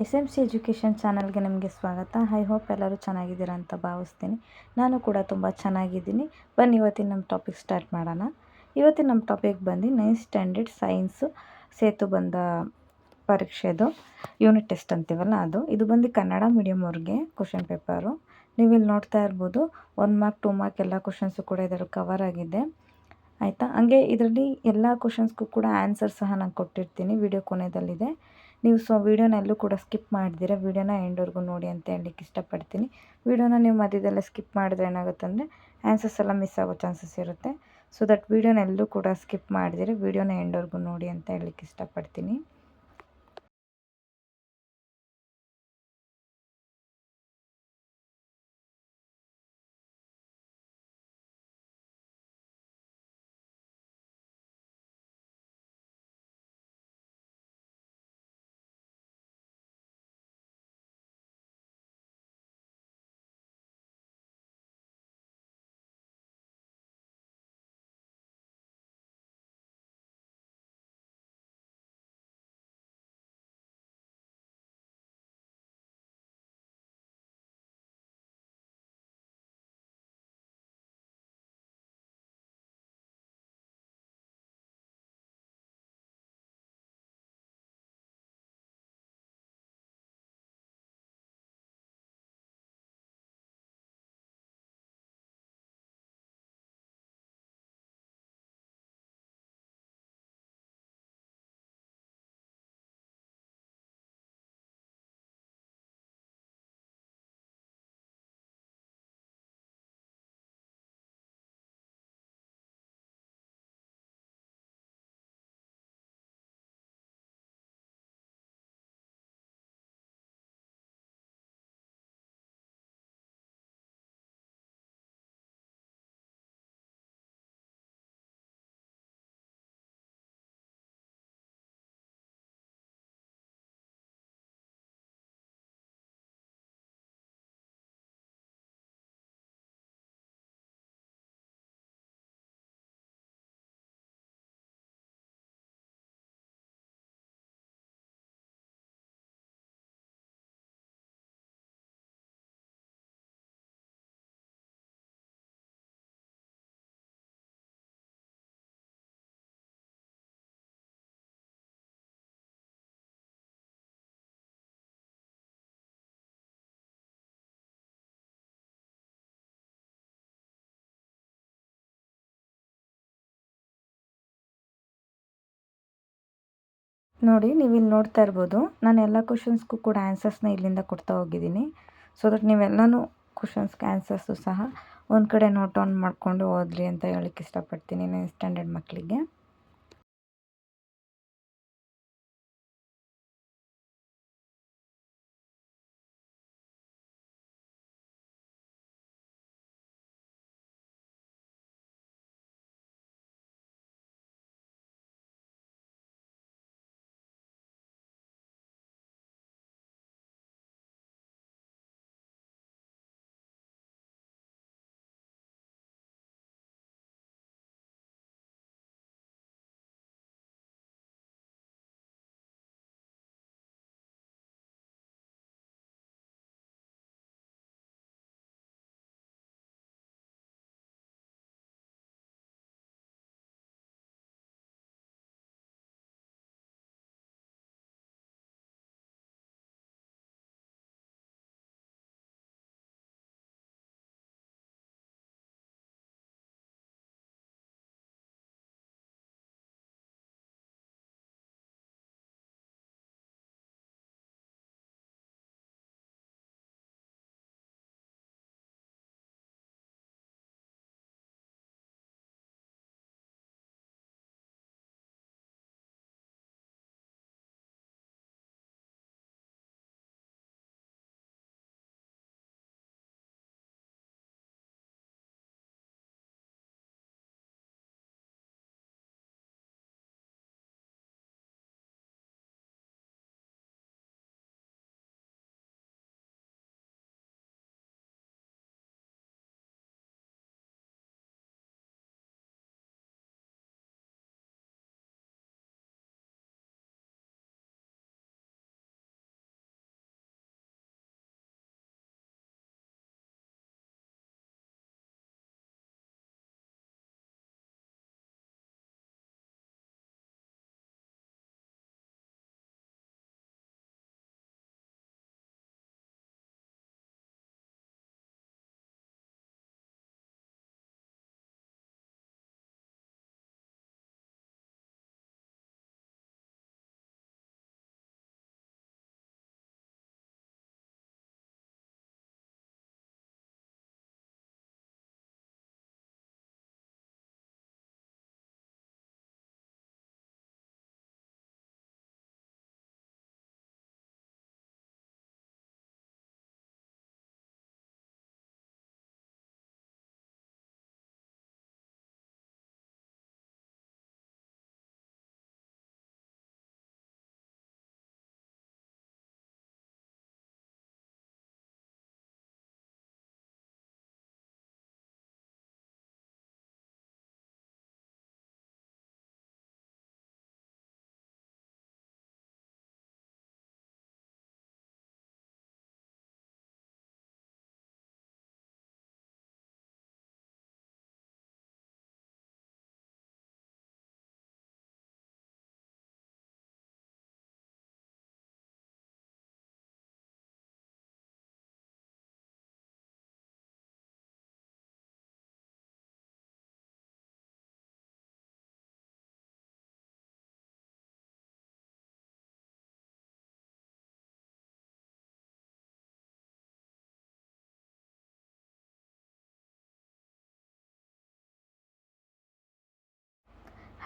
S M C education ಚಾನಲ್ಗೆ ನಿಮಗೆ ಸ್ವಾಗತ. ಐ ಹೋಪ್ ಎಲ್ಲರೂ ಚೆನ್ನಾಗಿದ್ದೀರಾ ಅಂತ ಭಾವಿಸ್ತೀನಿ. ನಾನು ಕೂಡ ತುಂಬ ಚೆನ್ನಾಗಿದ್ದೀನಿ. ಬನ್ನಿ ಇವತ್ತಿನ ನಮ್ಮ ಟಾಪಿಕ್ ಸ್ಟಾರ್ಟ್ ಮಾಡೋಣ. ಇವತ್ತಿನ ನಮ್ಮ ಟಾಪಿಕ್ ಬಂದು 9th ಸ್ಟ್ಯಾಂಡರ್ಡ್ ಸೈನ್ಸು ಸೇತುಬಂಧ ಪರೀಕ್ಷೆದು ಯೂನಿಟ್ ಟೆಸ್ಟ್ ಅಂತೀವಲ್ಲ ಅದು. ಇದು ಬಂದು ಕನ್ನಡ ಮೀಡಿಯಮ್ ಅವ್ರಿಗೆ ಕ್ವಶನ್ ಪೇಪರು. ನೀವು ಇಲ್ಲಿ ನೋಡ್ತಾ ಇರ್ಬೋದು 1 ಮಾರ್ಕ್ 2 ಮಾರ್ಕ್ ಎಲ್ಲ ಕ್ವಶನ್ಸು ಕೂಡ ಇದರಲ್ಲಿ ಕವರ್ ಆಗಿದೆ ಆಯಿತಾ. ಹಂಗೆ ಇದರಲ್ಲಿ ಎಲ್ಲ ಕ್ವಶನ್ಸ್ಗೂ ಕೂಡ ಆನ್ಸರ್ ಸಹ ನಾನು ಕೊಟ್ಟಿರ್ತೀನಿ, ವಿಡಿಯೋ ಕೊನೆಯದಲ್ಲಿದೆ. ನೀವು ವೀಡಿಯೋನ ಎಲ್ಲೂ ಕೂಡ ಸ್ಕಿಪ್ ಮಾಡಿದಿರ ವೀಡಿಯೋನ ಎಂಡ್ವರೆಗೂ ನೋಡಿ ಅಂತ ಹೇಳಲಿಕ್ಕೆ ಇಷ್ಟಪಡ್ತೀನಿ. ವೀಡಿಯೋನ ನೀವು ಮಧ್ಯದಲ್ಲೇ ಸ್ಕಿಪ್ ಮಾಡಿದ್ರೆ ಏನಾಗುತ್ತೆ ಅಂದರೆ ಆನ್ಸರ್ಸ್ ಎಲ್ಲ ಮಿಸ್ ಆಗೋ ಚಾನ್ಸಸ್ ಇರುತ್ತೆ. ಸೊ ದಟ್ ವೀಡಿಯೋನ ಎಲ್ಲೂ ಕೂಡ ಸ್ಕಿಪ್ ಮಾಡಿದಿರ ವೀಡಿಯೋನ ಎಂಡ್ವರೆಗೂ ನೋಡಿ ಅಂತ ಹೇಳಲಿಕ್ಕೆ ಇಷ್ಟಪಡ್ತೀನಿ. ನೋಡಿ ನೀವು ಇಲ್ಲಿ ನೋಡ್ತಾ ಇರ್ಬೋದು, ನಾನು ಎಲ್ಲ ಕ್ವಶನ್ಸ್ಗೂ ಕೂಡ ಆನ್ಸರ್ಸ್ನ ಇಲ್ಲಿಂದ ಕೊಡ್ತಾ ಹೋಗಿದ್ದೀನಿ. ಸೊ ದಟ್ ನೀವೆಲ್ಲನೂ ಕ್ವಶನ್ಸ್ಗೆ ಆನ್ಸರ್ಸು ಸಹ ಒಂದು ಕಡೆ ನೋಟ್ ಡೌನ್ ಮಾಡಿಕೊಂಡು ಓದ್ರಿ ಅಂತ ಹೇಳಕ್ಕೆ ಇಷ್ಟಪಡ್ತೀನಿ 9th ಸ್ಟ್ಯಾಂಡರ್ಡ್ ಮಕ್ಕಳಿಗೆ.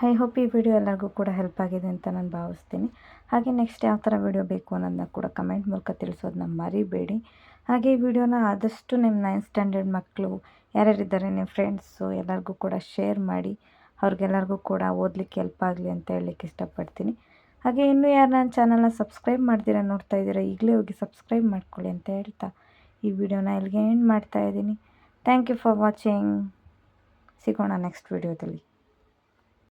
ಐ ಹೋಪ್ ಈ ವಿಡಿಯೋ ಎಲ್ಲರಿಗೂ ಕೂಡ ಹೆಲ್ಪ್ ಆಗಿದೆ ಅಂತ ನಾನು ಭಾವಿಸ್ತೀನಿ. ಹಾಗೆ ನೆಕ್ಸ್ಟ್ ಯಾವ ಥರ ವಿಡಿಯೋ ಬೇಕು ಅನ್ನೋದನ್ನ ಕೂಡ ಕಮೆಂಟ್ ಮೂಲಕ ತಿಳಿಸೋದನ್ನ ಮರಿಬೇಡಿ. ಹಾಗೆ ಈ ವಿಡಿಯೋನ ಆದಷ್ಟು ನಿಮ್ಮ 9th ಸ್ಟ್ಯಾಂಡರ್ಡ್ ಮಕ್ಕಳು ಯಾರ್ಯಾರಿದ್ದಾರೆ ನಿಮ್ಮ ಫ್ರೆಂಡ್ಸು ಎಲ್ಲರಿಗೂ ಕೂಡ ಶೇರ್ ಮಾಡಿ, ಅವ್ರಿಗೆಲ್ಲರಿಗೂ ಕೂಡ ಓದಲಿಕ್ಕೆ ಹೆಲ್ಪ್ ಆಗಲಿ ಅಂತ ಹೇಳಲಿಕ್ಕೆ ಇಷ್ಟಪಡ್ತೀನಿ. ಹಾಗೆ ಇನ್ನೂ ಯಾರು ನನ್ನ ಚಾನಲ್ನ ಸಬ್ಸ್ಕ್ರೈಬ್ ಮಾಡ್ತೀರಾ ನೋಡ್ತಾ ಇದ್ದೀರಾ, ಈಗಲೇ ಹೋಗಿ ಸಬ್ಸ್ಕ್ರೈಬ್ ಮಾಡ್ಕೊಳ್ಳಿ ಅಂತ ಹೇಳ್ತಾ ಈ ವಿಡಿಯೋನ ಇಲ್ಲಿಗೆ ಎಂಡ್ ಮಾಡ್ತಾಯಿದ್ದೀನಿ. Thank you for watching. ಸಿಗೋಣ ನೆಕ್ಸ್ಟ್ ವಿಡಿಯೋದಲ್ಲಿ.